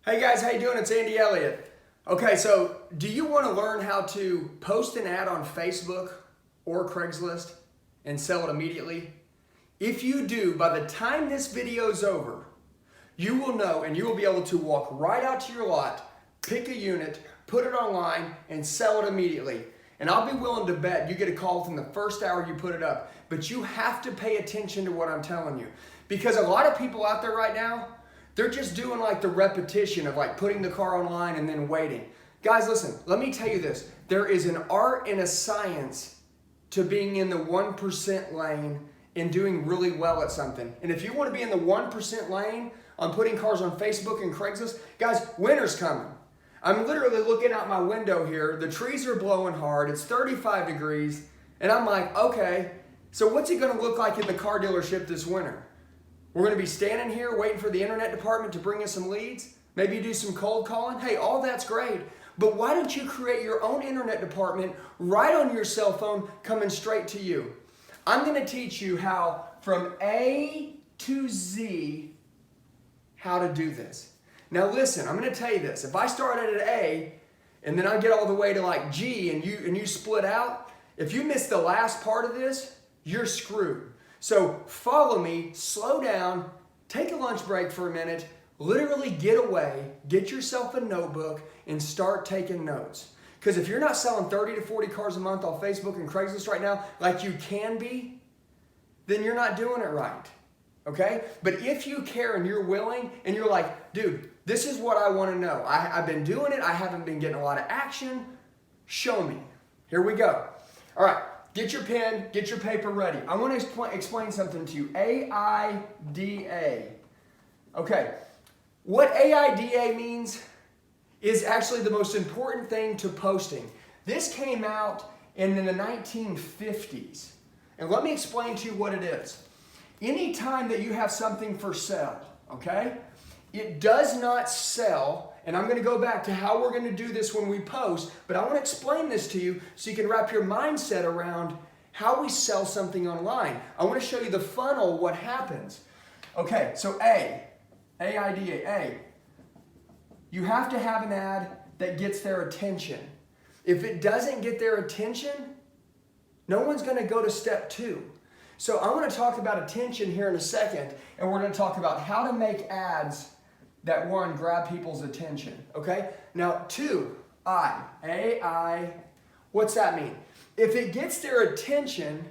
Hey guys, how you doing? It's Andy Elliott. Okay, so do you want to learn how to post an ad on Facebook or Craigslist and sell it immediately? If you do, by the time this video's over, you will know and you will be able to walk right out to your lot, pick a unit, put it online, and sell it immediately. And I'll be willing to bet you get a call within the first hour you put it up. But you have to pay attention to what I'm telling you. Because a lot of people out there right now, they're just doing like the repetition of like putting the car online and then waiting. Guys, listen, let me tell you this. There is an art and a science to being in the 1% lane and doing really well at something. And if you want to be in the 1% lane on putting cars on Facebook and Craigslist, guys, winter's coming. I'm literally looking out my window here. The trees are blowing hard. It's 35 degrees. And I'm like, okay, so what's it going to look like in the car dealership this winter? We're going to be standing here waiting for the internet department to bring us some leads. Maybe do some cold calling. Hey, all that's great. But why don't you create your own internet department right on your cell phone coming straight to you? I'm going to teach you how from A to Z how to do this. Now listen, I'm going to tell you this. If I started at A and then I get all the way to like G and you split out, if you miss the last part of this, you're screwed. So follow me, slow down, take a lunch break for a minute, literally get away, get yourself a notebook, and start taking notes. Because if you're not selling 30 to 40 cars a month on Facebook and Craigslist right now, like you can be, then you're not doing it right, okay? But if you care and you're willing and you're like, dude, this is what I want to know. I've been doing it. I haven't been getting a lot of action. Show me. Here we go. All right. Get your pen, get your paper ready. I want to explain something to you. AIDA. Okay, what AIDA means is actually the most important thing to posting. This came out in the 1950s. And let me explain to you what it is. Anytime that you have something for sale, okay, it does not sell. And I'm going to go back to how we're going to do this when we post, but I want to explain this to you so you can wrap your mindset around how we sell something online. I want to show you the funnel, what happens. Okay, so AIDA. You have to have an ad that gets their attention. If it doesn't get their attention, no one's going to go to step 2. So I want to talk about attention here in a second, and we're going to talk about how to make ads that one, grab people's attention, okay? Now, 2, AI, what's that mean? If it gets their attention,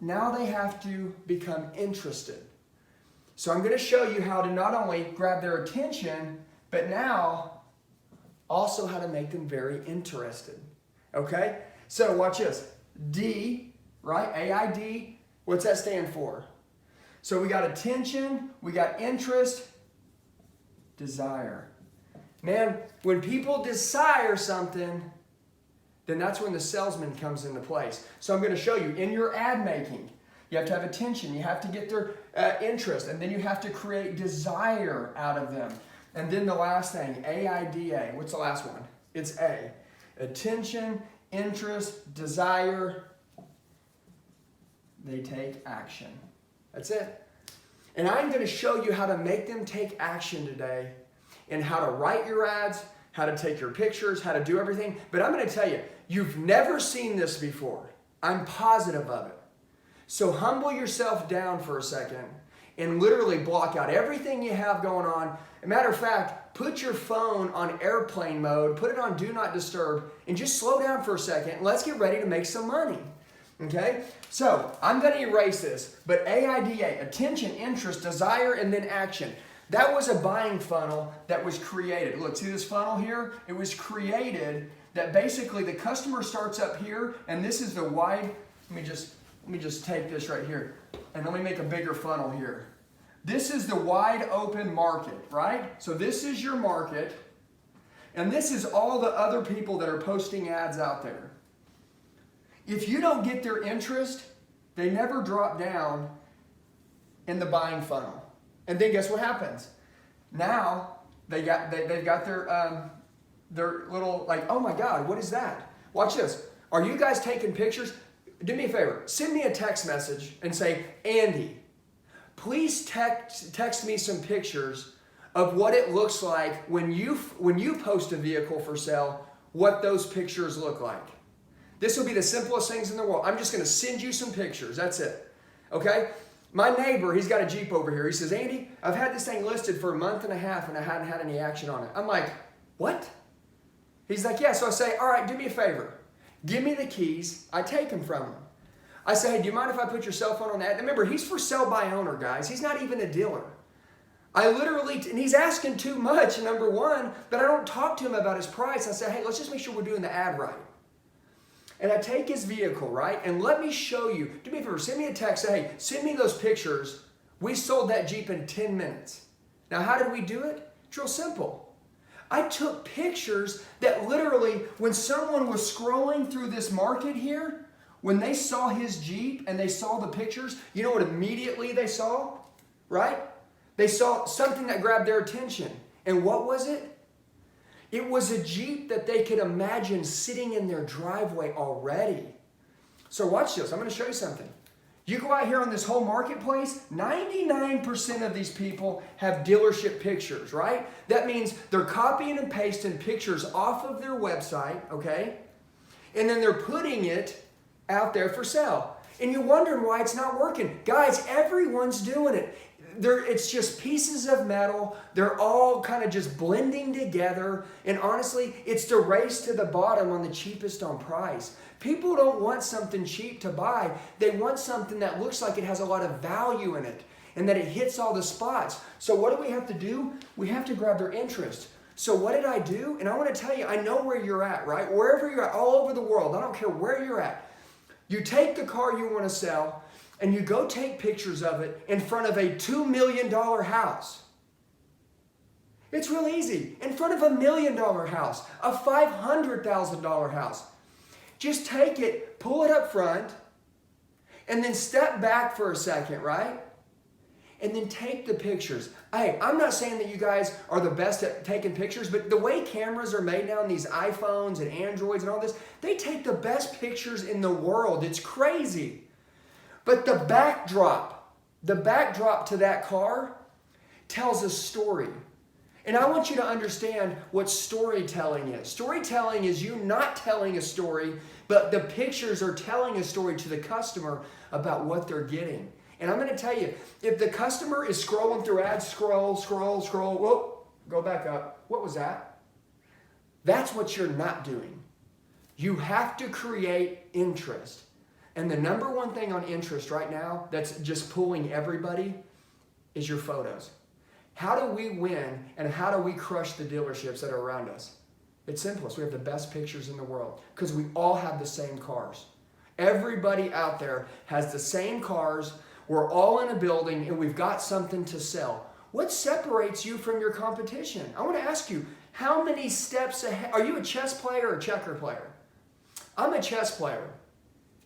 now they have to become interested. So I'm going to show you how to not only grab their attention, but now also how to make them very interested, okay? So watch this. D, right? AID, what's that stand for? So we got attention, we got interest, desire. Man, when people desire something, then that's when the salesman comes into place. So I'm going to show you in your ad making, you have to have attention, you have to get their interest, and then you have to create desire out of them. And then the last thing, AIDA, what's the last one? It's A. Attention, interest, desire, they take action. That's it. And I'm going to show you how to make them take action today and how to write your ads, how to take your pictures, how to do everything. But I'm going to tell you, you've never seen this before. I'm positive of it. So humble yourself down for a second and literally block out everything you have going on. As a matter of fact, put your phone on airplane mode, put it on Do Not Disturb, and just slow down for a second and let's get ready to make some money. Okay, so I'm going to erase this, but AIDA, attention, interest, desire, and then action. That was a buying funnel that was created. Look, see this funnel here? It was created that basically the customer starts up here, and this is the wide, let me just take this right here, and let me make a bigger funnel here. This is the wide open market, right? So this is your market, and this is all the other people that are posting ads out there. If you don't get their interest, they never drop down in the buying funnel. And then guess what happens? Now they've got their little like, oh my God, what is that? Watch this. Are you guys taking pictures? Do me a favor. Send me a text message and say, Andy, please text me some pictures of what it looks like when you post a vehicle for sale, what those pictures look like. This will be the simplest things in the world. I'm just going to send you some pictures. That's it. Okay? My neighbor, he's got a Jeep over here. He says, Andy, I've had this thing listed for a month and a half and I hadn't had any action on it. I'm like, what? He's like, yeah. So I say, all right, do me a favor. Give me the keys. I take them from him. I say, hey, do you mind if I put your cell phone on that? Remember, he's for sale by owner, guys. He's not even a dealer. And he's asking too much, number one, but I don't talk to him about his price. I say, hey, let's just make sure we're doing the ad right. And I take his vehicle, right? And let me show you. Do me a favor, send me a text. Say, hey, send me those pictures. We sold that Jeep in 10 minutes. Now, how did we do it? It's real simple. I took pictures that literally, when someone was scrolling through this market here, when they saw his Jeep and they saw the pictures, you know what immediately they saw? Right? They saw something that grabbed their attention. And what was it? It was a Jeep that they could imagine sitting in their driveway already. So watch this. I'm going to show you something. You go out here on this whole marketplace, 99% of these people have dealership pictures, right? That means they're copying and pasting pictures off of their website, okay? And then they're putting it out there for sale. And you're wondering why it's not working. Guys, everyone's doing it. It's just pieces of metal. They're all kind of just blending together. And honestly, it's the race to the bottom on the cheapest on price. People don't want something cheap to buy. They want something that looks like it has a lot of value in it and that it hits all the spots. So what do we have to do? We have to grab their interest. So what did I do? And I want to tell you, I know where you're at, right? Wherever you're at, all over the world, I don't care where you're at. You take the car you want to sell, and you go take pictures of it in front of a $2 million house. It's real easy. In front of a $1 million house, a $500,000 house. Just take it, pull it up front, and then step back for a second, right? And then take the pictures. Hey, I'm not saying that you guys are the best at taking pictures, but the way cameras are made now, and these iPhones and Androids and all this, they take the best pictures in the world. It's crazy. But the backdrop to that car tells a story. And I want you to understand what storytelling is. Storytelling is you not telling a story, but the pictures are telling a story to the customer about what they're getting. And I'm going to tell you, if the customer is scrolling through ads, scroll, whoa, go back up. What was that? That's what you're not doing. You have to create interest. And the number one thing on interest right now that's just pulling everybody is your photos. How do we win and how do we crush the dealerships that are around us? It's simplest. We have the best pictures in the world because we all have the same cars. Everybody out there has the same cars. We're all in a building and we've got something to sell. What separates you from your competition? I want to ask you, how many steps ahead? Are you a chess player or a checker player? I'm a chess player.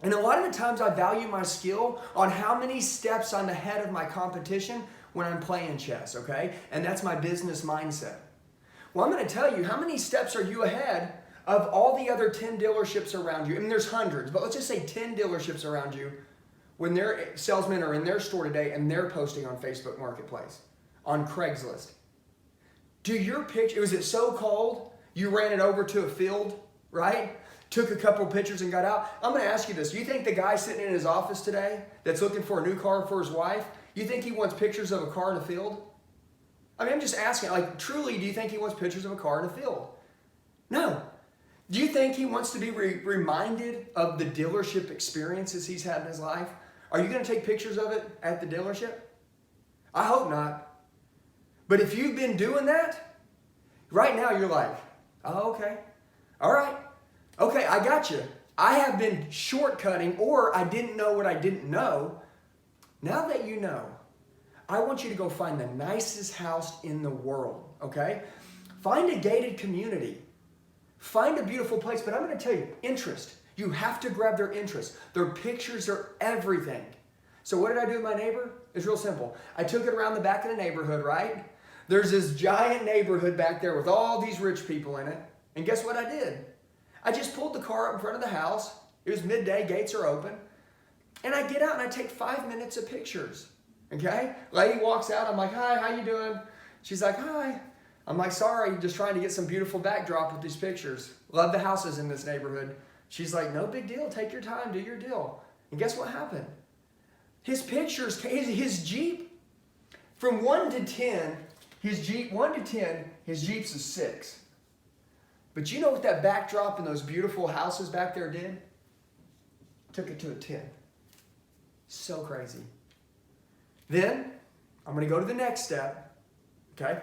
And a lot of the times I value my skill on how many steps I'm ahead of my competition when I'm playing chess, okay? And that's my business mindset. Well, I'm going to tell you, how many steps are you ahead of all the other 10 dealerships around you? I mean, there's hundreds, but let's just say 10 dealerships around you when their salesmen are in their store today and they're posting on Facebook Marketplace, on Craigslist. Do your picture, was it so cold you ran it over to a field, right? Took a couple pictures and got out? I'm going to ask you this. Do you think the guy sitting in his office today that's looking for a new car for his wife, you think he wants pictures of a car in a field? I mean, I'm just asking, like, truly, do you think he wants pictures of a car in a field? No. Do you think he wants to be reminded of the dealership experiences he's had in his life? Are you going to take pictures of it at the dealership? I hope not. But if you've been doing that, right now you're like, oh, okay. All right. Okay, I got you. I have been shortcutting, or I didn't know what I didn't know. Now that you know, I want you to go find the nicest house in the world, okay? Find a gated community. Find a beautiful place, but I'm going to tell you, interest. You have to grab their interest. Their pictures are everything. So what did I do with my neighbor? It's real simple. I took it around the back of the neighborhood, right? There's this giant neighborhood back there with all these rich people in it. And guess what I did? I just pulled the car up in front of the house. It was midday, gates are open. And I get out and I take 5 minutes of pictures. Okay? Lady walks out. I'm like, hi, how you doing? She's like, hi. I'm like, sorry, just trying to get some beautiful backdrop with these pictures. Love the houses in this neighborhood. She's like, no big deal. Take your time. Do your deal. And guess what happened? His pictures, his Jeep, from 1 to 10, his Jeep, 1 to 10, his Jeep's a 6. But you know what that backdrop and those beautiful houses back there did? Took it to a 10. So crazy. Then, I'm going to go to the next step. Okay?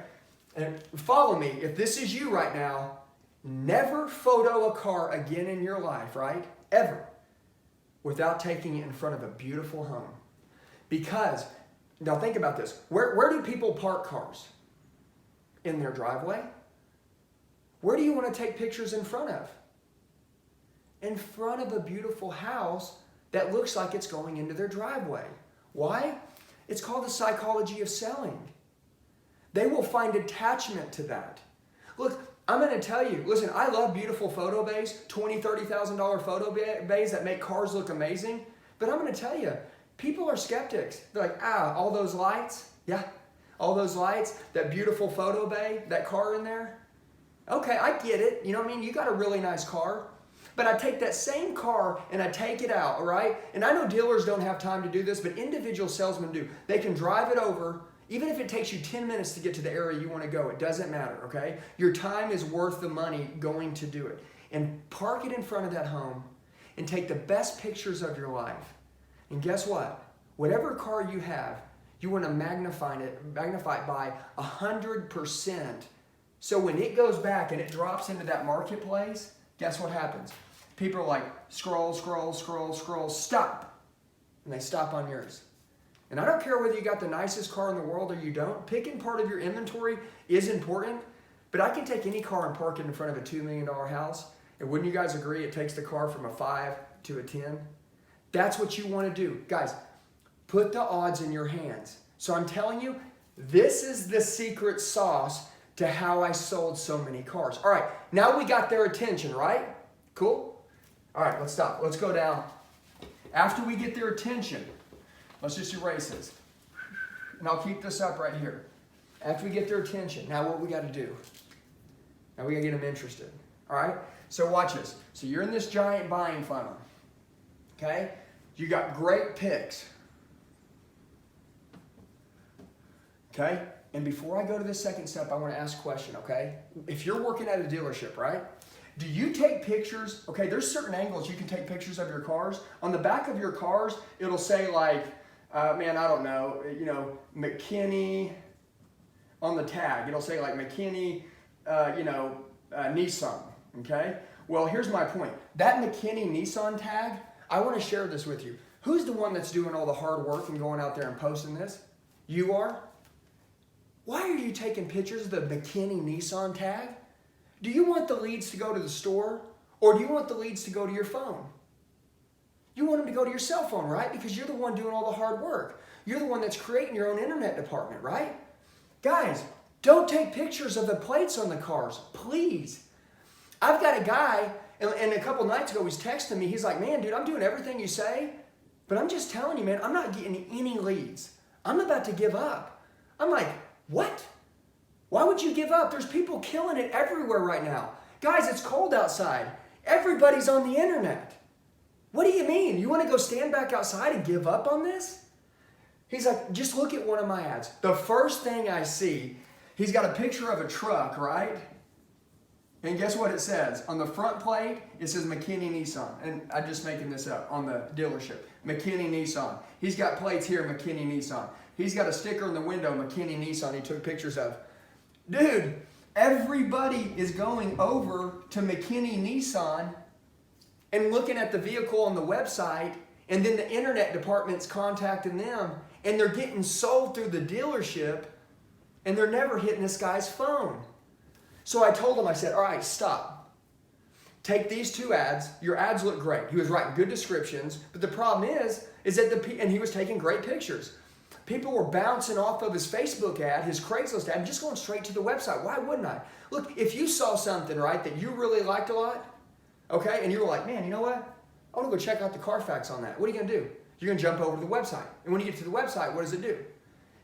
And follow me. If this is you right now, never photo a car again in your life, right? Ever. Without taking it in front of a beautiful home. Because, now think about this. Where do people park cars? In their driveway? Where do you want to take pictures in front of? In front of a beautiful house that looks like it's going into their driveway. Why? It's called the psychology of selling. They will find attachment to that. Look, I'm going to tell you, listen, I love beautiful photo bays, $20,000, $30,000 photo bays that make cars look amazing. But I'm going to tell you, people are skeptics. They're like, all those lights? Yeah, all those lights, that beautiful photo bay, that car in there. Okay, I get it. You know what I mean? You got a really nice car. But I take that same car and I take it out, all right? And I know dealers don't have time to do this, but individual salesmen do. They can drive it over, even if it takes you 10 minutes to get to the area you want to go. It doesn't matter, okay? Your time is worth the money going to do it. And park it in front of that home and take the best pictures of your life. And guess what? Whatever car you have, you want to magnify it by 100%. So when it goes back and it drops into that marketplace, guess what happens? People are like, scroll, scroll, scroll, scroll, stop. And they stop on yours. And I don't care whether you got the nicest car in the world or you don't. Picking part of your inventory is important, but I can take any car and park it in front of a $2 million house. And wouldn't you guys agree it takes the car from a 5 to a 10? That's what you want to do. Guys, put the odds in your hands. So I'm telling you, this is the secret sauce to how I sold so many cars. All right, now we got their attention, right? Cool? All right, let's stop. Let's go down. After we get their attention, let's just erase this. And I'll keep this up right here. After we get their attention, now what we got to do? Now we got to get them interested. All right? So watch this. So you're in this giant buying funnel. Okay? You got great picks. Okay? And before I go to the second step, I want to ask a question, okay? If you're working at a dealership, right? Do you take pictures? Okay, there's certain angles you can take pictures of your cars. On the back of your cars, it'll say like, man, I don't know, McKinney on the tag. It'll say like McKinney, Nissan, okay? Well, here's my point. That McKinney Nissan tag, I want to share this with you. Who's the one that's doing all the hard work and going out there and posting this? You are? Why are you taking pictures of the McKinney Nissan tag? Do you want the leads to go to the store, or do you want the leads to go to your phone? You want them to go to your cell phone, right? Because you're the one doing all the hard work. You're the one that's creating your own internet department, right? Guys, don't take pictures of the plates on the cars, please. I've got a guy, and a couple nights ago, he's texting me. He's like, man, dude, I'm doing everything you say, but I'm just telling you, man, I'm not getting any leads. I'm about to give up. I'm like, what? Why would you give up? There's people killing it everywhere right now. Guys, it's cold outside. Everybody's on the internet. What do you mean? You want to go stand back outside and give up on this? He's like, just look at one of my ads. The first thing I see, he's got a picture of a truck, right? And guess what it says? On the front plate, it says McKinney Nissan. And I'm just making this up on the dealership. McKinney Nissan. He's got plates here, McKinney Nissan. He's got a sticker in the window, McKinney Nissan, he took pictures of. Dude, everybody is going over to McKinney Nissan and looking at the vehicle on the website, and then the internet department's contacting them, and they're getting sold through the dealership, and they're never hitting this guy's phone. So I told him, I said, all right, stop. Take these two ads. Your ads look great. He was writing good descriptions, but the problem is that and he was taking great pictures. People were bouncing off of his Facebook ad, his Craigslist ad, and just going straight to the website. Why wouldn't I? Look, if you saw something, right, that you really liked a lot, okay, and you were like, man, you know what? I want to go check out the Carfax on that. What are you going to do? You're going to jump over to the website. And when you get to the website, what does it do?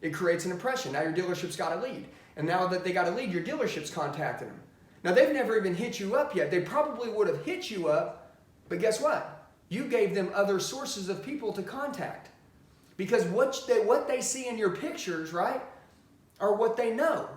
It creates an impression. Now your dealership's got a lead. And now that they got a lead, your dealership's contacting them. Now they've never even hit you up yet. They probably would have hit you up, but guess what? You gave them other sources of people to contact. Because what they see in your pictures, right, are what they know.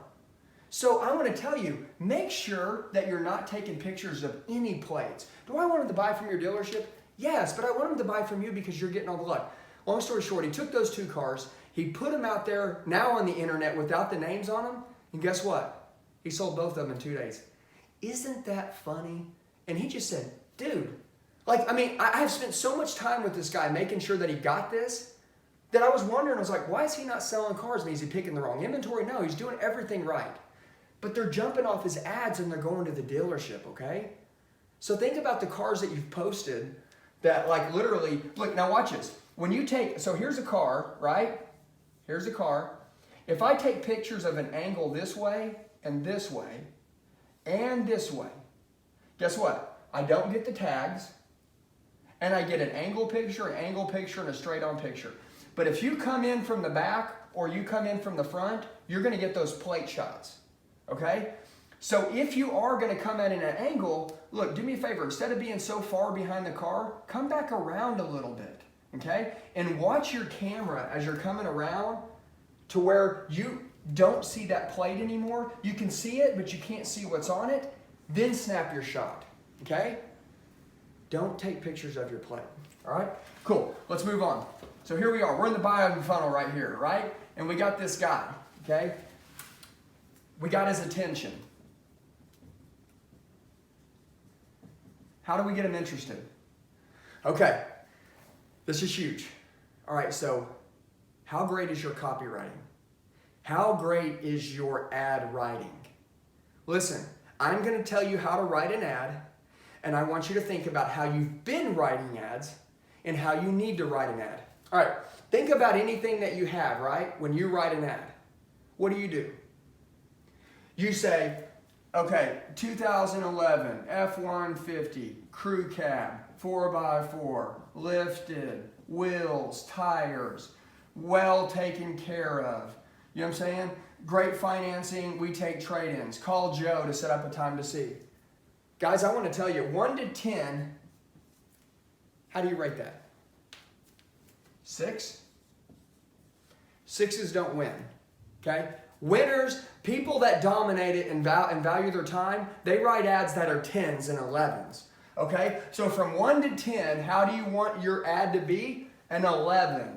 So I want to tell you, make sure that you're not taking pictures of any plates. Do I want them to buy from your dealership? Yes, but I want them to buy from you because you're getting all the luck. Long story short, he took those two cars, he put them out there now on the internet without the names on them, and guess what? He sold both of them in 2 days. Isn't that funny? And he just said, dude, I have spent so much time with this guy making sure that he got this, that I was wondering, I was like, why is he not selling cars? I mean, is he picking the wrong inventory? No, he's doing everything right. But they're jumping off his ads and they're going to the dealership, okay? So think about the cars that you've posted that literally, look, now watch this. When you so here's a car, right? Here's a car. If I take pictures of an angle this way, and this way, guess what? I don't get the tags, and I get an angle picture, and a straight on picture. But if you come in from the back or you come in from the front, you're going to get those plate shots, okay? So if you are going to come at an angle, look, do me a favor. Instead of being so far behind the car, come back around a little bit, okay? And watch your camera as you're coming around to where you don't see that plate anymore. You can see it, but you can't see what's on it. Then snap your shot, okay? Don't take pictures of your plate, all right? Cool, let's move on. So here we are. We're in the buying funnel right here, right? And we got this guy, okay? We got his attention. How do we get him interested? Okay, this is huge. All right, so how great is your copywriting? How great is your ad writing? Listen, I'm going to tell you how to write an ad, and I want you to think about how you've been writing ads and how you need to write an ad. All right, think about anything that you have, right? When you write an ad, what do? You say, okay, 2011 F-150 crew cab, 4x4, lifted, wheels, tires, well taken care of. You know what I'm saying? Great financing, we take trade-ins. Call Joe to set up a time to see. Guys, I want to tell you, 1 to 10, how do you rate that? 6? 6s don't win, okay? Winners, people that dominate it and value their time, they write ads that are 10s and 11s, okay? So from 1 to 10, how do you want your ad to be? An 11.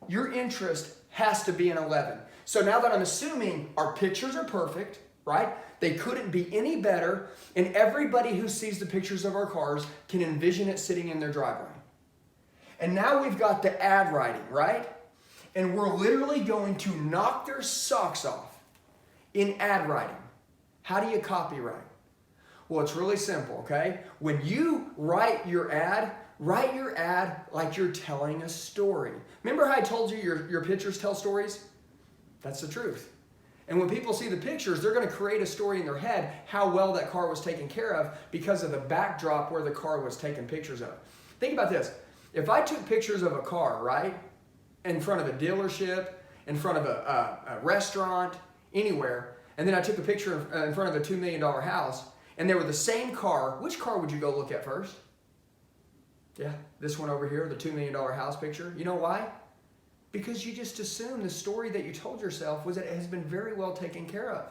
Your interest has to be an 11. So now that I'm assuming our pictures are perfect, right? They couldn't be any better, and everybody who sees the pictures of our cars can envision it sitting in their driveway. And now we've got the ad writing, right? And we're literally going to knock their socks off in ad writing. How do you copyright? Well, it's really simple, okay? When you write your ad like you're telling a story. Remember how I told you your pictures tell stories? That's the truth. And when people see the pictures, they're going to create a story in their head how well that car was taken care of because of the backdrop where the car was taken pictures of. Think about this. If I took pictures of a car, right, in front of a dealership, in front of a restaurant, anywhere, and then I took a picture in front of a $2 million house, and they were the same car, which car would you go look at first? Yeah, this one over here, the $2 million house picture. You know why? Because you just assume the story that you told yourself was that it has been very well taken care of.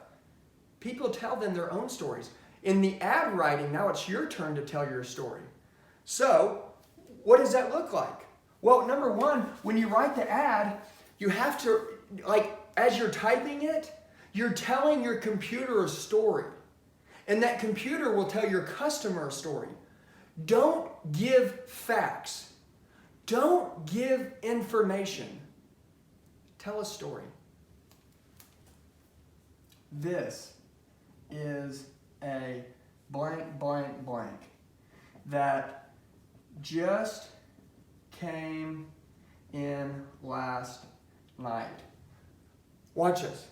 People tell them their own stories. In the ad writing, now it's your turn to tell your story. So, what does that look like? Well, number one, when you write the ad, you have to, as you're typing it, you're telling your computer a story. And that computer will tell your customer a story. Don't give facts. Don't give information. Tell a story. This is a blank, blank, blank that just came in last night. Watch this.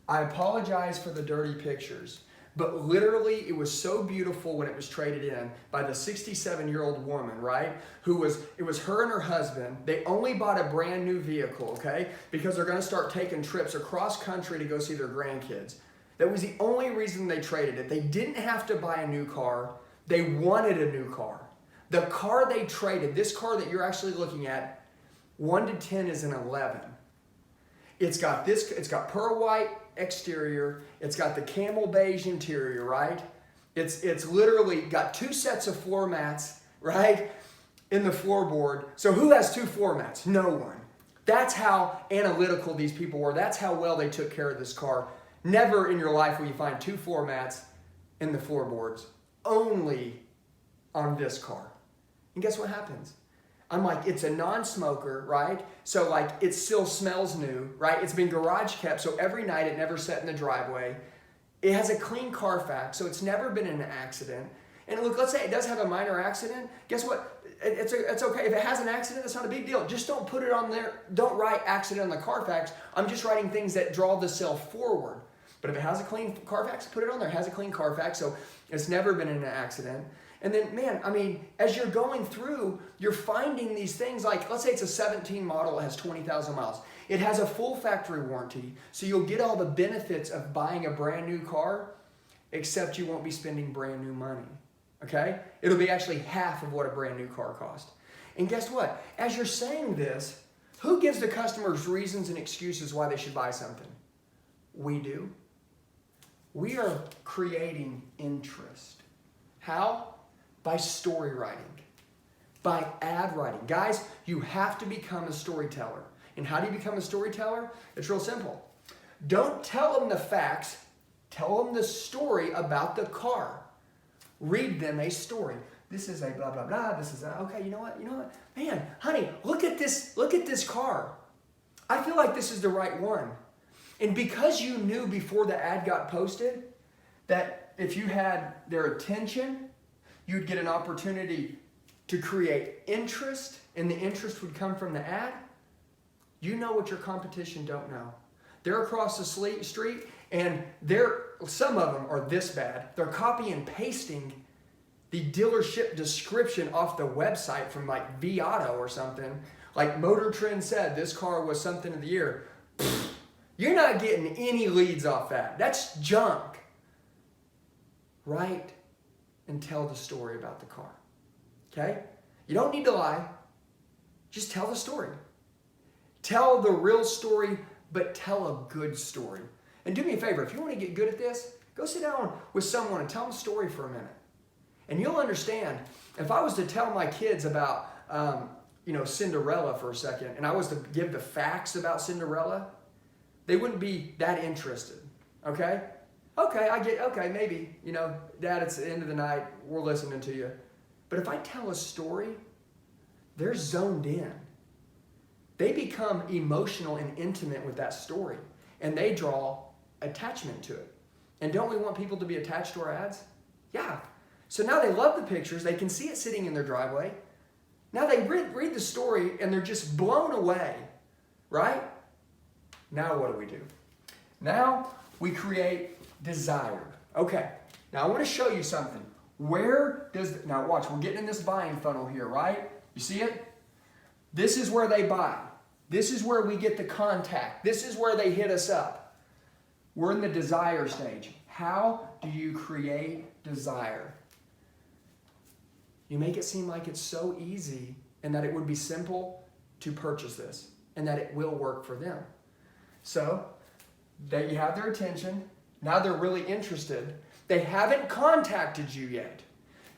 I apologize for the dirty pictures, But literally, it was so beautiful when it was traded in by the 67-year-old woman, right? It was her and her husband. They only bought a brand new vehicle, okay? Because they're gonna start taking trips across country to go see their grandkids. That was the only reason they traded it. They didn't have to buy a new car. They wanted a new car. The car they traded, this car that you're actually looking at, 1 to 10 is an 11. It's got pearl white exterior. It's got the camel beige interior, right? It's literally got 2 sets of floor mats, right? In the floorboard. So who has 2 floor mats? No one. That's how analytical these people were. That's how well they took care of this car. Never in your life will you find 2 floor mats in the floorboards. Only on this car. And guess what happens? I'm like, it's a non-smoker, right? So like, it still smells new, right? It's been garage kept, so every night it never sat in the driveway. It has a clean Carfax, so it's never been in an accident. And look, let's say it does have a minor accident. Guess what? It's okay. If it has an accident, that's not a big deal. Just don't put it on there. Don't write accident on the Carfax. I'm just writing things that draw the sale forward. But if it has a clean Carfax, put it on there. It has a clean Carfax, so it's never been in an accident. And then, man, I mean, as you're going through, you're finding these things like, let's say it's a 17 model, it has 20,000 miles. It has a full factory warranty, so you'll get all the benefits of buying a brand new car, except you won't be spending brand new money, okay? It'll be actually half of what a brand new car cost. And guess what? As you're saying this, who gives the customers reasons and excuses why they should buy something? We do. We are creating interest. How? By story writing, by ad writing. Guys, you have to become a storyteller. And how do you become a storyteller? It's real simple. Don't tell them the facts. Tell them the story about the car. Read them a story. This is a blah, blah, blah. This is a, okay, you know what? Man, honey, look at this car. I feel like this is the right one. And because you knew before the ad got posted that if you had their attention, you'd get an opportunity to create interest, and the interest would come from the ad. You know what your competition don't know. They're across the street, and some of them are this bad. They're copy and pasting the dealership description off the website from like Viato or something. Like Motor Trend said, this car was something of the year. You're not getting any leads off that. That's junk. Write and tell the story about the car. Okay? You don't need to lie. Just tell the story. Tell the real story, but tell a good story. And do me a favor, if you want to get good at this, go sit down with someone and tell them a story for a minute. And you'll understand, if I was to tell my kids about Cinderella for a second, and I was to give the facts about Cinderella, they wouldn't be that interested. Okay? Okay, maybe, Dad, it's the end of the night, we're listening to you. But if I tell a story, they're zoned in. They become emotional and intimate with that story, and they draw attachment to it. And don't we want people to be attached to our ads? Yeah. So now they love the pictures, they can see it sitting in their driveway. Now they read the story, and they're just blown away, right? Now what do? Now we create desire. Okay, now I want to show you something. Now watch, we're getting in this buying funnel here, right? You see it? This is where they buy. This is where we get the contact. This is where they hit us up. We're in the desire stage. How do you create desire? You make it seem like it's so easy and that it would be simple to purchase this and that it will work for them. So, that you have their attention. Now they're really interested. They haven't contacted you yet.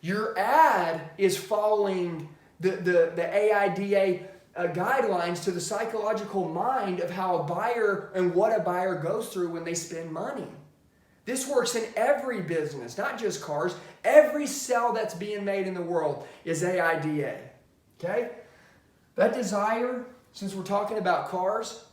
Your ad is following the AIDA guidelines to the psychological mind of how a buyer and what a buyer goes through when they spend money. This works in every business, not just cars. Every sale that's being made in the world is AIDA. Okay? That desire, since we're talking about cars,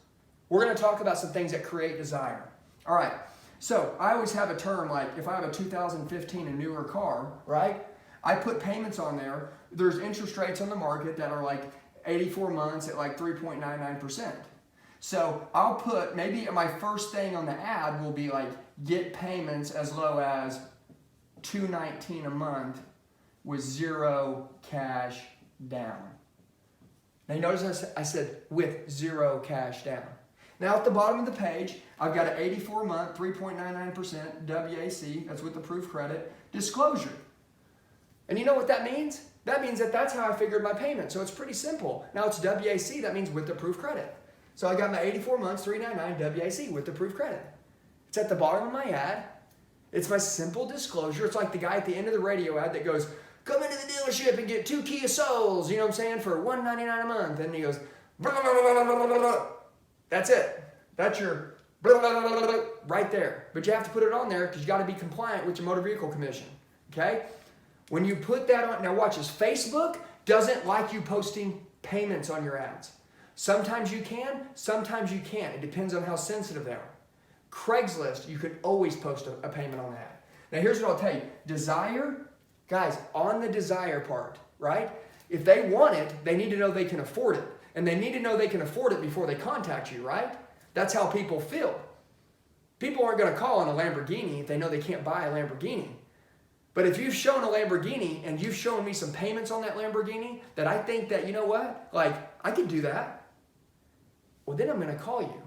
we're going to talk about some things that create desire. All right. So I always have a term like if I have a 2015 and newer car, right? I put payments on there. There's interest rates on the market that are like 84 months at like 3.99%. So I'll put, maybe my first thing on the ad will be like, get payments as low as $219 a month with 0 cash down. Now you notice I said with 0 cash down. Now at the bottom of the page, I've got an 84-month, 3.99% WAC, that's with approved credit, disclosure. And you know what that means? That means that's how I figured my payment. So it's pretty simple. Now it's WAC, that means with approved credit. So I got my 84 months, 399 WAC with approved credit. It's at the bottom of my ad. It's my simple disclosure. It's like the guy at the end of the radio ad that goes, come into the dealership and get 2 Kia Souls, you know what I'm saying, for $199 a month. And he goes, blah, blah, blah, blah, blah, blah, blah. That's it. That's your blah, blah, blah, blah, blah, right there. But you have to put it on there because you got to be compliant with your motor vehicle commission. Okay? When you put that on, now watch this. Facebook doesn't like you posting payments on your ads. Sometimes you can, sometimes you can't. It depends on how sensitive they are. Craigslist, you can always post a payment on that. Now here's what I'll tell you. Desire, guys, on the desire part, right? If they want it, they need to know they can afford it. And they need to know they can afford it before they contact you, right? That's how people feel. People aren't going to call on a Lamborghini if they know they can't buy a Lamborghini. But if you've shown a Lamborghini and you've shown me some payments on that Lamborghini that I think that, you know what, like, I could do that. Well, then I'm going to call you.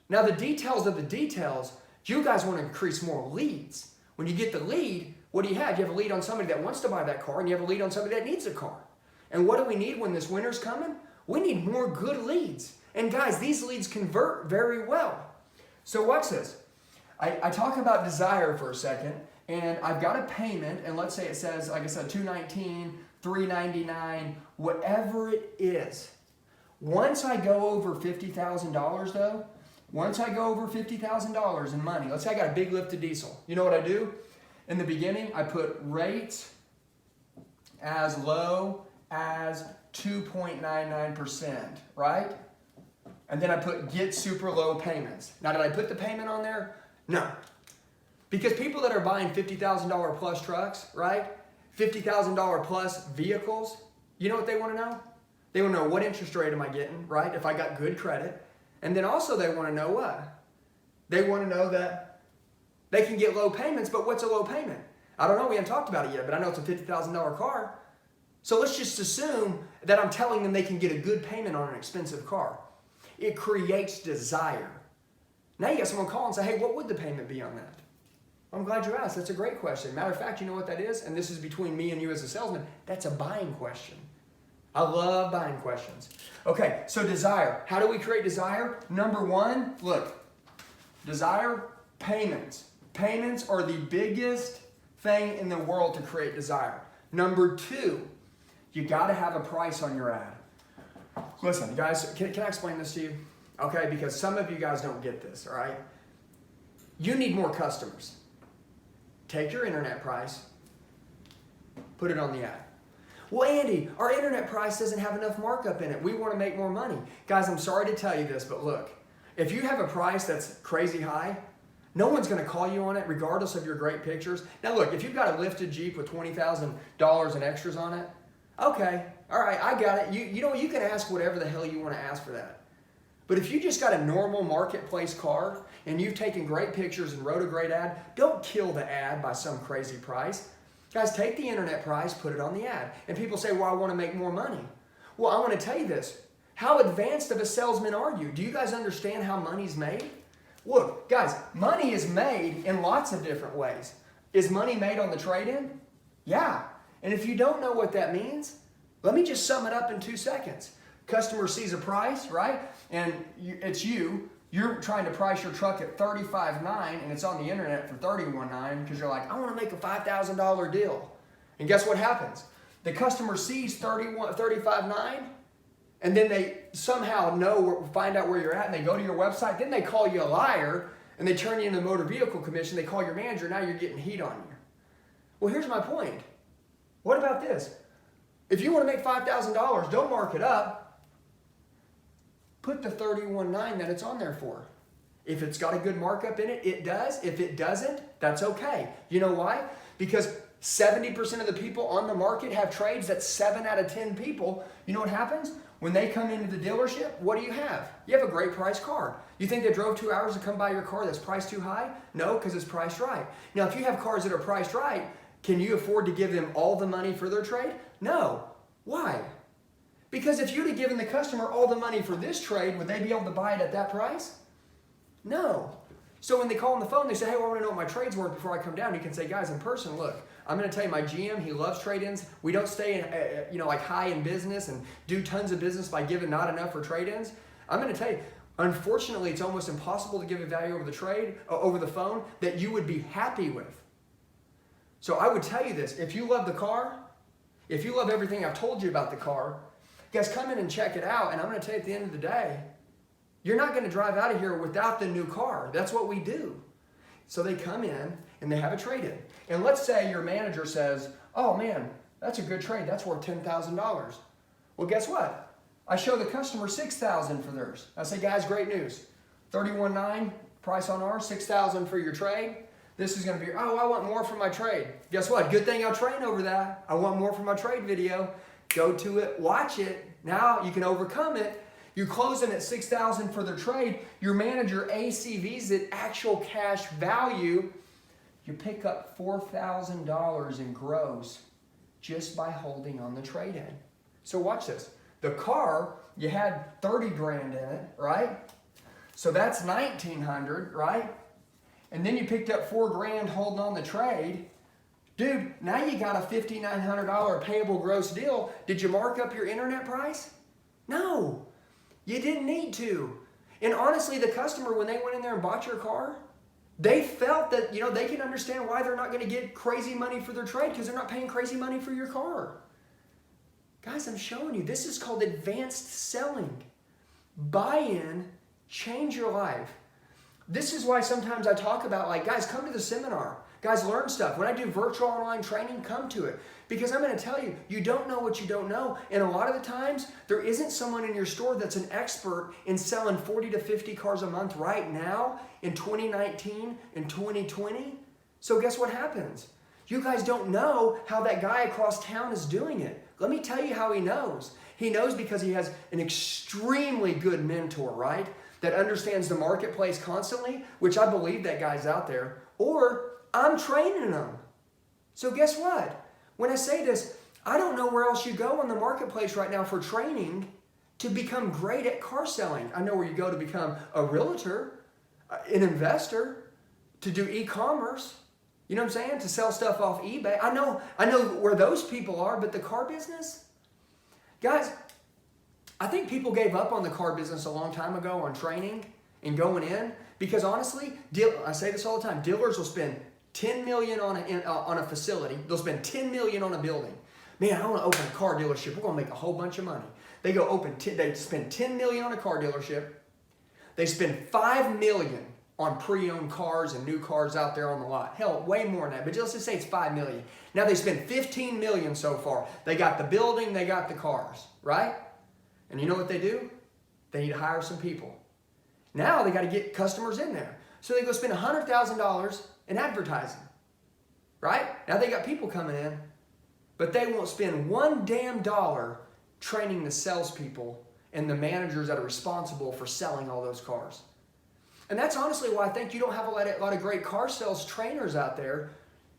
Now, the details of the details, you guys want to increase more leads. When you get the lead, what do you have? You have a lead on somebody that wants to buy that car, and you have a lead on somebody that needs a car. And what do we need when this winter's coming? We need more good leads. And guys, these leads convert very well. So watch this. I talk about desire for a second, and I've got a payment, and let's say it says, like I said, $219, $399, whatever it is. Once I go over $50,000 though, once I go over $50,000 in money, let's say I got a big lifted diesel. You know what I do? In the beginning, I put rates as low as 2.99%, right? And then I put get super low payments. Now, did I put the payment on there? No. Because people that are buying $50,000 plus trucks, right? $50,000 plus vehicles, you know what they want to know? They want to know what interest rate am I getting, right? If I got good credit. And then also they want to know what? They want to know that they can get low payments, but what's a low payment? I don't know, we haven't talked about it yet, but I know it's a $50,000 car. So let's just assume that I'm telling them they can get a good payment on an expensive car. It creates desire. Now you got someone call and say, hey, what would the payment be on that? I'm glad you asked. That's a great question. Matter of fact, you know what that is? And this is between me and you as a salesman. That's a buying question. I love buying questions. Okay, so desire. How do we create desire? Number one, look, desire, payments. Payments are the biggest thing in the world to create desire. Number two, you got to have a price on your ad. Listen, guys, can I explain this to you? Okay, because some of you guys don't get this, all right? You need more customers. Take your internet price, put it on the ad. Well, Andy, our internet price doesn't have enough markup in it. We want to make more money. Guys, I'm sorry to tell you this, but look, if you have a price that's crazy high, no one's going to call you on it regardless of your great pictures. Now look, if you've got a lifted Jeep with $20,000 in extras on it, okay, all right, I got it. You know, you can ask whatever the hell you want to ask for that. But if you just got a normal marketplace car and you've taken great pictures and wrote a great ad, don't kill the ad by some crazy price. Guys, take the internet price, put it on the ad. And people say, well, I want to make more money. Well, I want to tell you this. How advanced of a salesman are you? Do you guys understand how money's made? Look, guys, money is made in lots of different ways. Is money made on the trade-in? Yeah. And if you don't know what that means, let me just sum it up in 2 seconds. Customer sees a price, right? And you're trying to price your truck at $35,900 and it's on the internet for $31,900 because you're like, I want to make a $5,000 deal. And guess what happens? The customer sees $35,900 and then they somehow find out where you're at and they go to your website. Then they call you a liar and they turn you into motor vehicle commission. They call your manager. Now you're getting heat on you. Well, here's my point. What about this? If you want to make $5,000, don't mark it up. Put the $31,900 that it's on there for. If it's got a good markup in it, it does. If it doesn't, that's okay. You know why? Because 70% of the people on the market have trades. That's 7 out of 10 people. You know what happens? when they come into the dealership, what do you have? You have a great price car. You think they drove 2 hours to come buy your car that's priced too high? No, because it's priced right. Now, if you have cars that are priced right, can you afford to give them all the money for their trade? No. Why? Because if you'd have given the customer all the money for this trade, would they be able to buy it at that price? No. So when they call on the phone, they say, hey, well, I want to know what my trade's worth before I come down. You can say, guys, in person, look, I'm going to tell you, my GM, he loves trade-ins. We don't stay in, like high in business and do tons of business by giving not enough for trade-ins. I'm going to tell you, unfortunately, it's almost impossible to give a value over the phone that you would be happy with. So I would tell you this, if you love the car, if you love everything I've told you about the car, guys, come in and check it out. And I'm going to tell you at the end of the day, you're not going to drive out of here without the new car. That's what we do. So they come in and they have a trade-in. And let's say your manager says, oh man, that's a good trade. That's worth $10,000. Well, guess what? I show the customer $6,000 for theirs. I say, guys, great news. $31,900 price on ours, $6,000 for your trade. This is going to be, oh, I want more for my trade. Guess what? Good thing I'll train over that. I want more for my trade video. Go to it, watch it. Now you can overcome it. You close them at $6,000 for their trade. Your manager ACVs it, actual cash value. You pick up $4,000 in gross just by holding on the trade-in. So watch this. The car, you had 30 grand in it, right? So that's $1,900, right? And then you picked up 4 grand holding on the trade. Dude, now you got a $5,900 payable gross deal. Did you mark up your internet price? No, you didn't need to. And honestly, the customer, when they went in there and bought your car, they felt that, they can understand why they're not going to get crazy money for their trade because they're not paying crazy money for your car. Guys, I'm showing you, this is called advanced selling. Buy in, change your life. This is why sometimes I talk about, guys, come to the seminar. Guys, learn stuff. When I do virtual online training, come to it. Because I'm going to tell you, you don't know what you don't know. And a lot of the times, there isn't someone in your store that's an expert in selling 40 to 50 cars a month right now in 2019 and 2020. So guess what happens? You guys don't know how that guy across town is doing it. Let me tell you how he knows. He knows because he has an extremely good mentor, right? That understands the marketplace constantly, which I believe that guy's out there. Or I'm training them. So guess what? When I say this, I don't know where else you go in the marketplace right now for training to become great at car selling. I know where you go to become a realtor, an investor, to do e-commerce. You know what I'm saying? To sell stuff off eBay. I know where those people are, but the car business? Guys, I think people gave up on the car business a long time ago on training and going in because honestly, I say this all the time, dealers will spend $10 million on a facility. They'll spend $10 million on a building. Man, I want to open a car dealership. We're going to make a whole bunch of money. They spend $10 million on a car dealership. They spend $5 million on pre-owned cars and new cars out there on the lot. Hell, way more than that, but let's just say it's $5 million. Now they spend $15 million so far. They got the building, they got the cars, right? And you know what they do? They need to hire some people. Now they got to get customers in there. So they go spend $100,000 in advertising, right? Now they got people coming in, but they won't spend one damn dollar training the salespeople and the managers that are responsible for selling all those cars. And that's honestly why I think you don't have a lot of great car sales trainers out there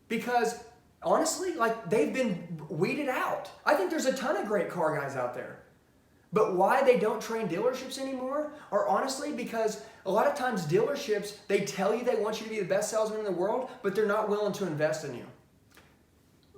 because honestly, they've been weeded out. I think there's a ton of great car guys out there. But why they don't train dealerships anymore are honestly because a lot of times dealerships, they tell you they want you to be the best salesman in the world, but they're not willing to invest in you.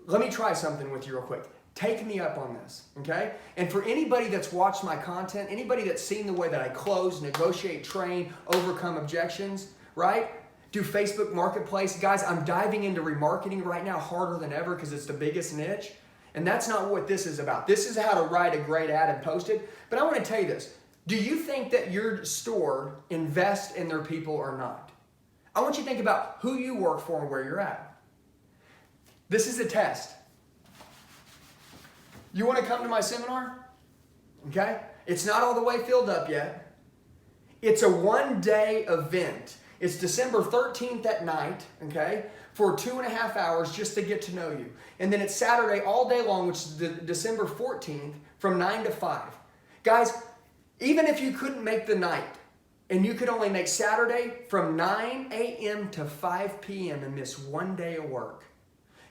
Let me try something with you real quick. Take me up on this, okay? And for anybody that's watched my content, anybody that's seen the way that I close, negotiate, train, overcome objections, right? Do Facebook Marketplace. Guys, I'm diving into remarketing right now harder than ever because it's the biggest niche. And that's not what this is about. This is how to write a great ad and post it. But I want to tell you this. Do you think that your store invests in their people or not? I want you to think about who you work for and where you're at. This is a test. You want to come to my seminar? Okay? It's not all the way filled up yet. It's a one-day event. It's December 13th at night, okay, for 2.5 hours just to get to know you. And then it's Saturday all day long, which is December 14th from 9 to 5. Guys, even if you couldn't make the night and you could only make Saturday from 9 a.m. to 5 p.m. and miss one day of work,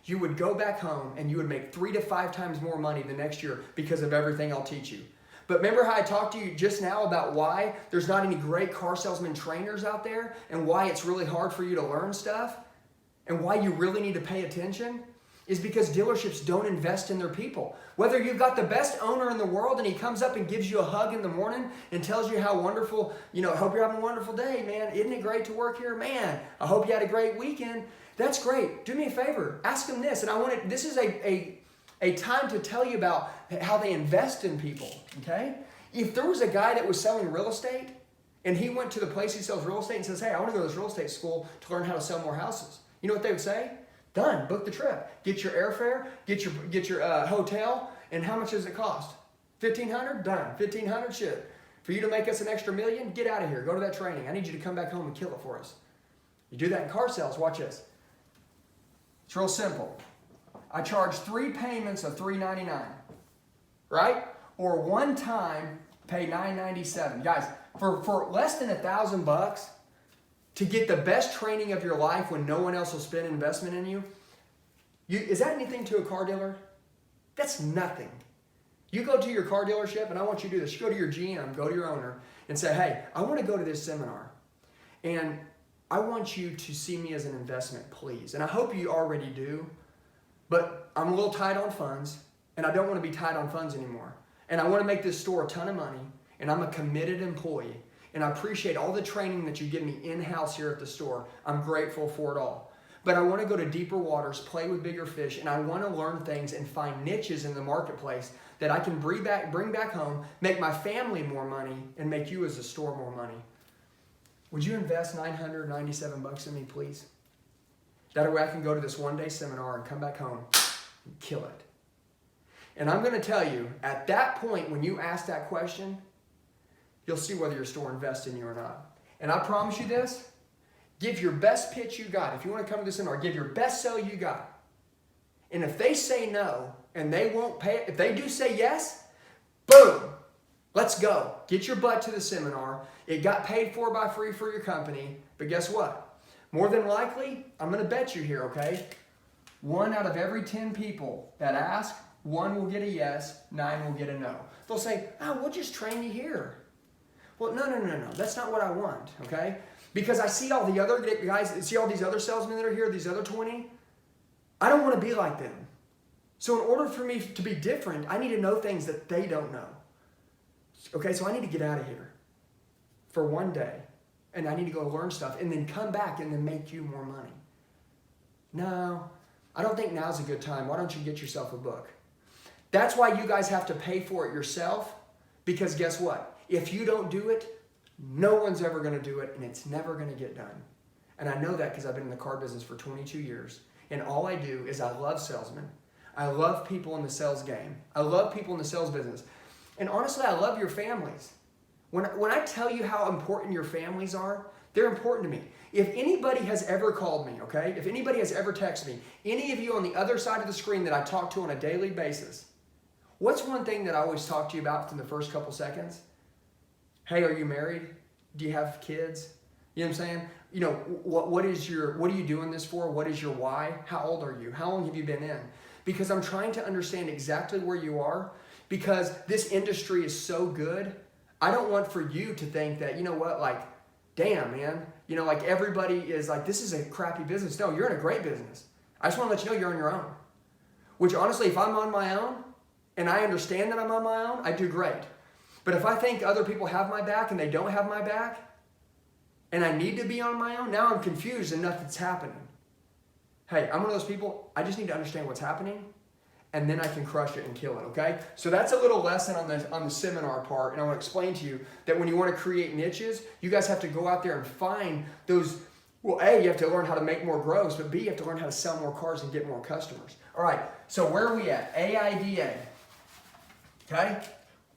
you would go back home and you would make 3 to 5 times more money the next year because of everything I'll teach you. But remember how I talked to you just now about why there's not any great car salesman trainers out there and why it's really hard for you to learn stuff and why you really need to pay attention? Is because dealerships don't invest in their people. Whether you've got the best owner in the world and he comes up and gives you a hug in the morning and tells you how wonderful, I hope you're having a wonderful day, man. Isn't it great to work here? Man, I hope you had a great weekend. That's great. Do me a favor. Ask him this. And this is a time to tell you about how they invest in people, okay? If there was a guy that was selling real estate and he went to the place he sells real estate and says, hey, I want to go to this real estate school to learn how to sell more houses. You know what they would say? Done. Book the trip. Get your airfare. Get your hotel. And how much does it cost? $1,500? Done. $1,500? Shit. For you to make us an extra $1 million? Get out of here. Go to that training. I need you to come back home and kill it for us. You do that in car sales. Watch this. It's real simple. I charge 3 payments of $399, right? Or one time pay $997. Guys, for less than $1,000 to get the best training of your life when no one else will spend investment in you, is that anything to a car dealer? That's nothing. You go to your car dealership, and I want you to do this. You go to your GM, go to your owner, and say, hey, I want to go to this seminar, and I want you to see me as an investment, please. And I hope you already do, but I'm a little tight on funds, and I don't want to be tight on funds anymore. And I want to make this store a ton of money, and I'm a committed employee. And I appreciate all the training that you give me in-house here at the store. I'm grateful for it all. But I want to go to deeper waters, play with bigger fish, and I want to learn things and find niches in the marketplace that I can bring back home, make my family more money, and make you as a store more money. Would you invest $997 in me, please? That way I can go to this one-day seminar and come back home and kill it. And I'm going to tell you, at that point when you ask that question, you'll see whether your store invests in you or not. And I promise you this, give your best pitch you got. If you want to come to this seminar, give your best sell you got. And if they say no and they won't pay it, if they do say yes, boom, let's go. Get your butt to the seminar. It got paid for by free for your company. But guess what? More than likely, I'm going to bet you here, okay? 1 out of every 10 people that ask, 1 will get a yes, 9 will get a no. They'll say, oh, we'll just train you here. Well, no. That's not what I want, okay? Because I see all the other guys, see all these other salesmen that are here, these other 20. I don't want to be like them. So in order for me to be different, I need to know things that they don't know. Okay, so I need to get out of here for one day. And I need to go learn stuff and then come back and then make you more money. No, I don't think now's a good time. Why don't you get yourself a book? That's why you guys have to pay for it yourself, because guess what? If you don't do it, no one's ever going to do it, and it's never going to get done. And I know that because I've been in the car business for 22 years, and all I do is I love salesmen. I love people in the sales game. I love people in the sales business. And honestly, I love your families. When I tell you how important your families are, they're important to me. If anybody has ever called me, okay, if anybody has ever texted me, any of you on the other side of the screen that I talk to on a daily basis, what's one thing that I always talk to you about in the first couple seconds? Hey, are you married? Do you have kids? You know what I'm saying? You know, what are you doing this for? What is your why? How old are you? How long have you been in? Because I'm trying to understand exactly where you are, because this industry is so good. I don't want for you to think that, you know what, like, damn, man, you know, like everybody is like, this is a crappy business. No, you're in a great business. I just want to let you know you're on your own. Which honestly, if I'm on my own and I understand that I'm on my own, I do great. But if I think other people have my back and they don't have my back and I need to be on my own, now I'm confused and nothing's happening. Hey, I'm one of those people, I just need to understand what's happening, and then I can crush it and kill it, okay? So that's a little lesson on the seminar part, and I want to explain to you that when you want to create niches, you guys have to go out there and find those. Well, A, you have to learn how to make more gross, but B, you have to learn how to sell more cars and get more customers. All right, so where are we at? AIDA, okay?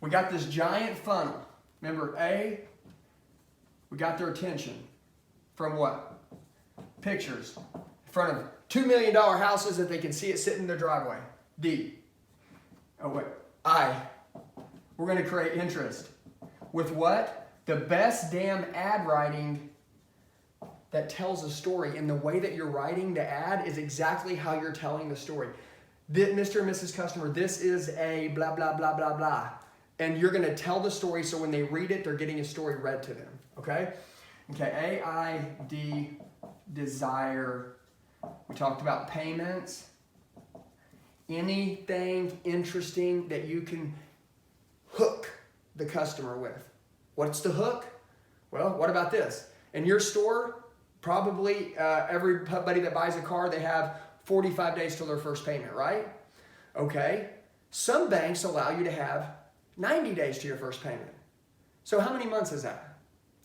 We got this giant funnel. Remember, A, we got their attention from what? Pictures in front of $2 million houses that they can see it sitting in their driveway. D. Oh, wait. I. We're going to create interest. With what? The best damn ad writing that tells a story. And the way that you're writing the ad is exactly how you're telling the story. Mr. and Mrs. Customer, this is a blah, blah, blah, blah, blah. And you're going to tell the story so when they read it, they're getting a story read to them. Okay? Okay, AID, desire. We talked about payments. Anything interesting that you can hook the customer with. What's the hook? Well, what about this? In your store, probably everybody that buys a car, they have 45 days till their first payment, right? Okay. Some banks allow you to have 90 days to your first payment. So how many months is that?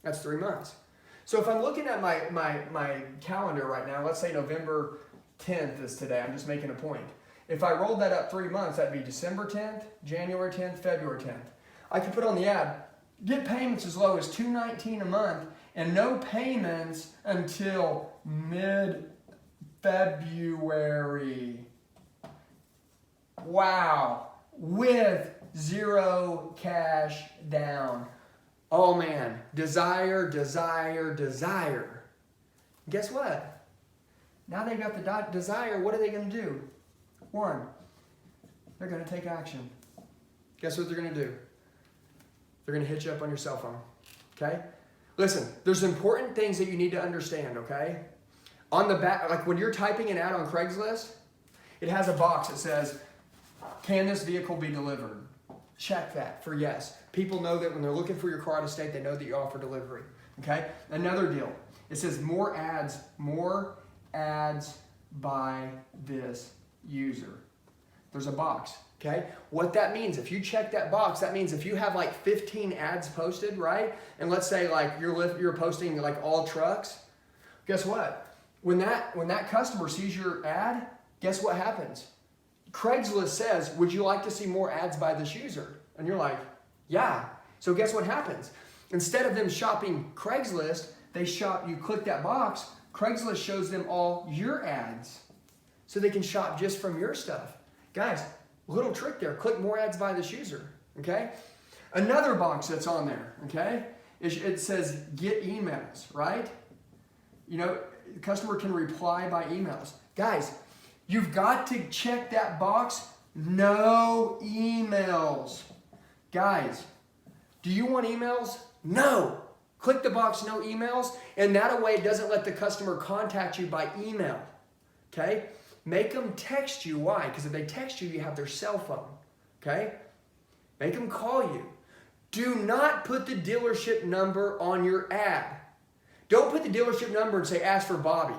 That's 3 months. So if I'm looking at my calendar right now, let's say November 10th is today, I'm just making a point. If I rolled that up 3 months, that'd be December 10th, January 10th, February 10th. I could put on the ad, get payments as low as $219 a month and no payments until mid-February. Wow, with zero cash down. Oh man, desire, desire, desire. Guess what? Now they've got the desire, what are they going to do? One, they're going to take action. Guess what they're going to do? They're going to hit you up on your cell phone. Okay? Listen, there's important things that you need to understand, okay? On the back, like when you're typing an ad on Craigslist, it has a box that says, can this vehicle be delivered? Check that for yes. People know that when they're looking for your car out of state, they know that you offer delivery. Okay? Another deal. It says more ads by this user. There's a box. Okay? What that means, if you check that box, that means if you have like 15 ads posted, right? And let's say like you're posting like all trucks, guess what? When that customer sees your ad, guess what happens? Craigslist says, would you like to see more ads by this user? And you're like, yeah. So guess what happens? Instead of them shopping Craigslist, you click that box, Craigslist shows them all your ads. So they can shop just from your stuff. Guys, little trick there, click more ads by this user, okay? Another box that's on there, okay, it says get emails, right? You know, the customer can reply by emails. Guys, you've got to check that box, no emails. Guys, do you want emails? No. Click the box, no emails, and that way it doesn't let the customer contact you by email, okay? Make them text you. Why? Because if they text you, you have their cell phone, okay? Make them call you. Do not put the dealership number on your ad. Don't put the dealership number and say, ask for Bobby.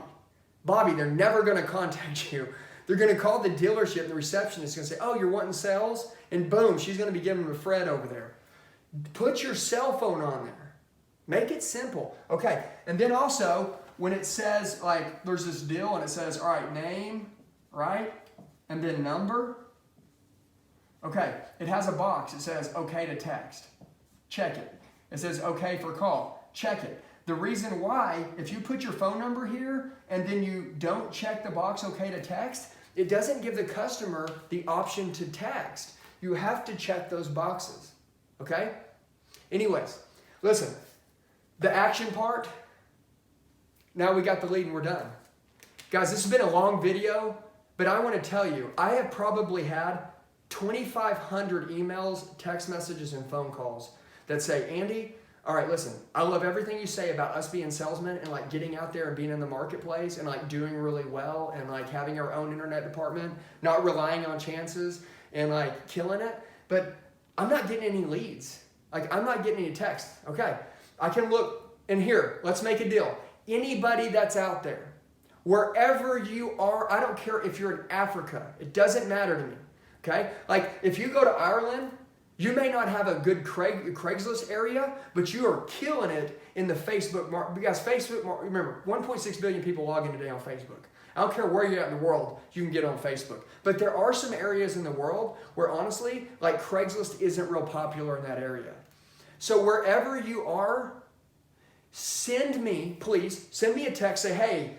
Bobby, they're never going to contact you. They're going to call the dealership, and the receptionist is going to say, oh, you're wanting sales? And boom, she's going to be giving them a Fred over there. Put your cell phone on there. Make it simple. Okay, and then also, when it says, like, there's this deal, and it says, all right, name, right? And then number. Okay, it has a box. It says, okay to text. Check it. It says, okay for call. Check it. The reason why, if you put your phone number here and then you don't check the box okay to text, it doesn't give the customer the option to text. You have to check those boxes, okay? Anyways, listen, the action part, now we got the lead and we're done. Guys, this has been a long video, but I want to tell you, I have probably had 2,500 emails, text messages, and phone calls that say, Andy, all right, listen, I love everything you say about us being salesmen and like getting out there and being in the marketplace and like doing really well and like having our own internet department, not relying on chances and like killing it. But I'm not getting any leads. Like I'm not getting any text. Okay, I can look in here. Let's make a deal. Anybody that's out there, wherever you are, I don't care if you're in Africa. It doesn't matter to me. Okay, like if you go to Ireland, you may not have a good Craigslist area, but you are killing it in the Facebook market. Because Facebook, remember, 1.6 billion people log in today on Facebook. I don't care where you're at in the world, you can get on Facebook. But there are some areas in the world where honestly, like Craigslist isn't real popular in that area. So wherever you are, please send me a text, say, hey,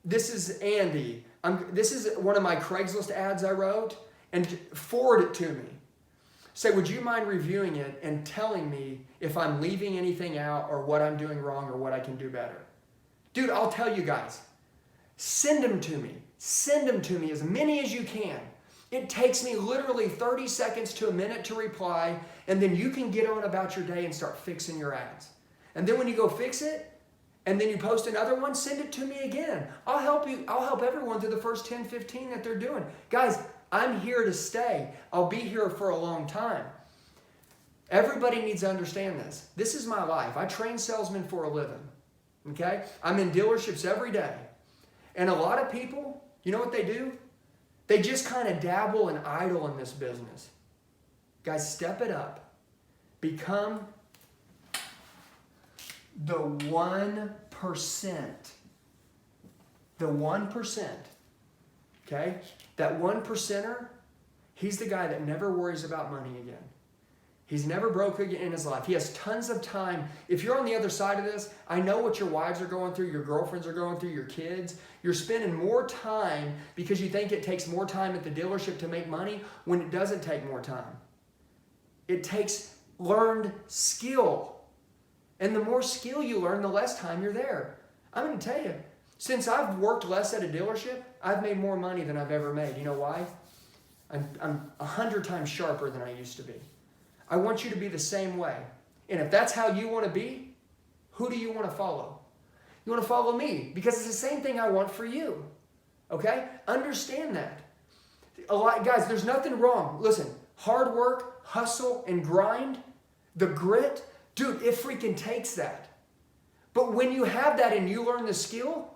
this is Andy. This is one of my Craigslist ads I wrote, and forward it to me. say, would you mind reviewing it and telling me if I'm leaving anything out or what I'm doing wrong or what I can do better? Dude, I'll tell you guys, send them to me. Send them to me, as many as you can. It takes me literally 30 seconds to a minute to reply, and then you can get on about your day and start fixing your ads. And then when you go fix it, and then you post another one, send it to me again. I'll help you. I'll help everyone through the first 10, 15 that they're doing. Guys, I'm here to stay. I'll be here for a long time. Everybody needs to understand this. This is my life. I train salesmen for a living. Okay? I'm in dealerships every day. And a lot of people, you know what they do? They just kind of dabble and idle in this business. Guys, step it up. Become the 1%. The 1%. Okay? That 1%er, he's the guy that never worries about money again. He's never broke again in his life. He has tons of time. If you're on the other side of this, I know what your wives are going through, your girlfriends are going through, your kids. You're spending more time because you think it takes more time at the dealership to make money when it doesn't take more time. It takes learned skill. And the more skill you learn, the less time you're there. I'm going to tell you, since I've worked less at a dealership, I've made more money than I've ever made. You know why? I'm 100 times sharper than I used to be. I want you to be the same way. And if that's how you want to be, who do you want to follow? You want to follow me because it's the same thing I want for you. Okay? Understand that. Guys, there's nothing wrong. Listen, hard work, hustle, and grind, the grit, dude, it freaking takes that. But when you have that and you learn the skill,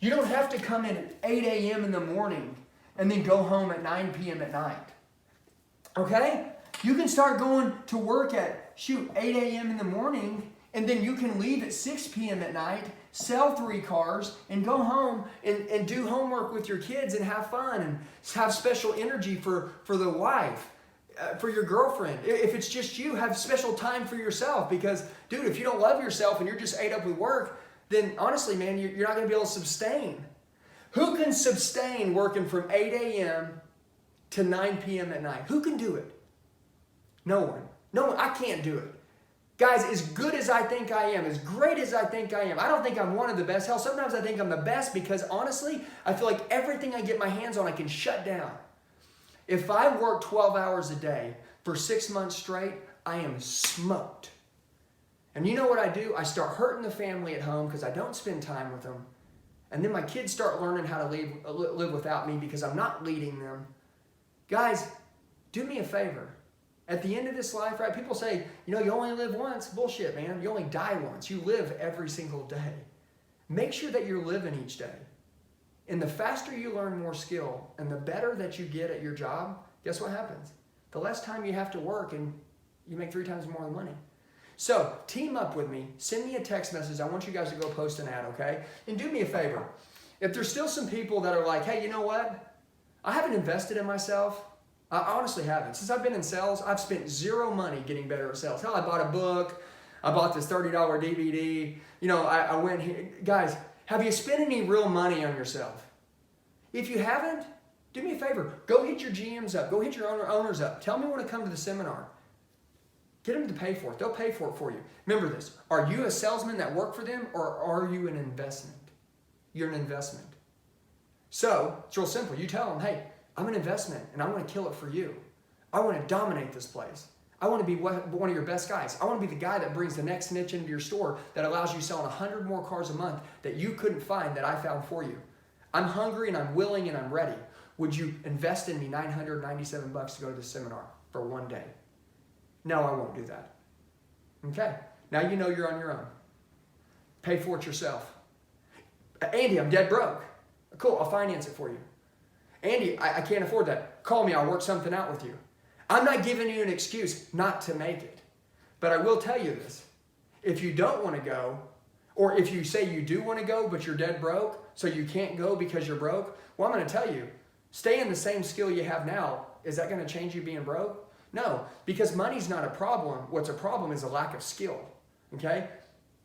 you don't have to come in at 8 a.m. in the morning and then go home at 9 p.m. at night. Okay? You can start going to work at, 8 a.m. in the morning, and then you can leave at 6 p.m. at night, sell 3 cars, and go home and do homework with your kids and have fun and have special energy for the wife, for your girlfriend. If it's just you, have special time for yourself because, dude, if you don't love yourself and you're just ate up with work, then honestly, man, you're not going to be able to sustain. Who can sustain working from 8 a.m. to 9 p.m. at night? Who can do it? No one. No one. I can't do it. Guys, as good as I think I am, as great as I think I am, I don't think I'm one of the best. Hell, sometimes I think I'm the best because honestly, I feel like everything I get my hands on, I can shut down. If I work 12 hours a day for 6 months straight, I am smoked. And you know what I do? I start hurting the family at home because I don't spend time with them. And then my kids start learning how to live without me because I'm not leading them. Guys, do me a favor. At the end of this life, right, people say, you know, you only live once. Bullshit, man. You only die once. You live every single day. Make sure that you're living each day. And the faster you learn more skill and the better that you get at your job, guess what happens? The less time you have to work and you make 3 times more money. So team up with me. Send me a text message. I want you guys to go post an ad, okay? And do me a favor. If there's still some people that are like, hey, you know what? I haven't invested in myself. I honestly haven't. Since I've been in sales, I've spent 0 money getting better at sales. Hell, I bought a book. I bought this $30 DVD. You know, I went here. Guys, have you spent any real money on yourself? If you haven't, do me a favor. Go hit your GMs up. Go hit your owners up. Tell me when to come to the seminar. Get them to pay for it. They'll pay for it for you. Remember this. Are you a salesman that work for them or are you an investment? You're an investment. So, it's real simple. You tell them, hey, I'm an investment and I want to kill it for you. I want to dominate this place. I want to be one of your best guys. I want to be the guy that brings the next niche into your store that allows you selling 100 more cars a month that you couldn't find that I found for you. I'm hungry and I'm willing and I'm ready. Would you invest in me $997 to go to the seminar for 1 day? No, I won't do that. Okay, now you know you're on your own. Pay for it yourself. Andy, I'm dead broke. Cool, I'll finance it for you. Andy, I can't afford that. Call me, I'll work something out with you. I'm not giving you an excuse not to make it. But I will tell you this. If you don't want to go, or if you say you do want to go, but you're dead broke, so you can't go because you're broke, well, I'm going to tell you, stay in the same skill you have now. Is that going to change you being broke? No, because money's not a problem. What's a problem is a lack of skill, okay?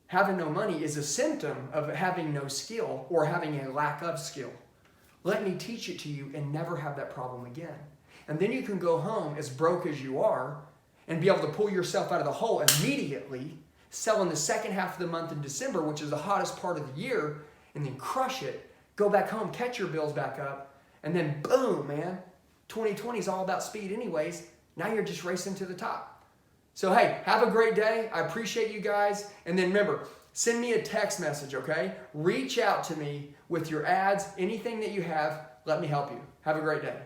Having no money is a symptom of having no skill or having a lack of skill. Let me teach it to you and never have that problem again. And then you can go home as broke as you are and be able to pull yourself out of the hole immediately, sell in the second half of the month in December, which is the hottest part of the year, and then crush it, go back home, catch your bills back up, and then boom, man, 2020 is all about speed anyways. Now you're just racing to the top. So hey, have a great day. I appreciate you guys. And then remember, send me a text message, okay? Reach out to me with your ads, anything that you have. Let me help you. Have a great day.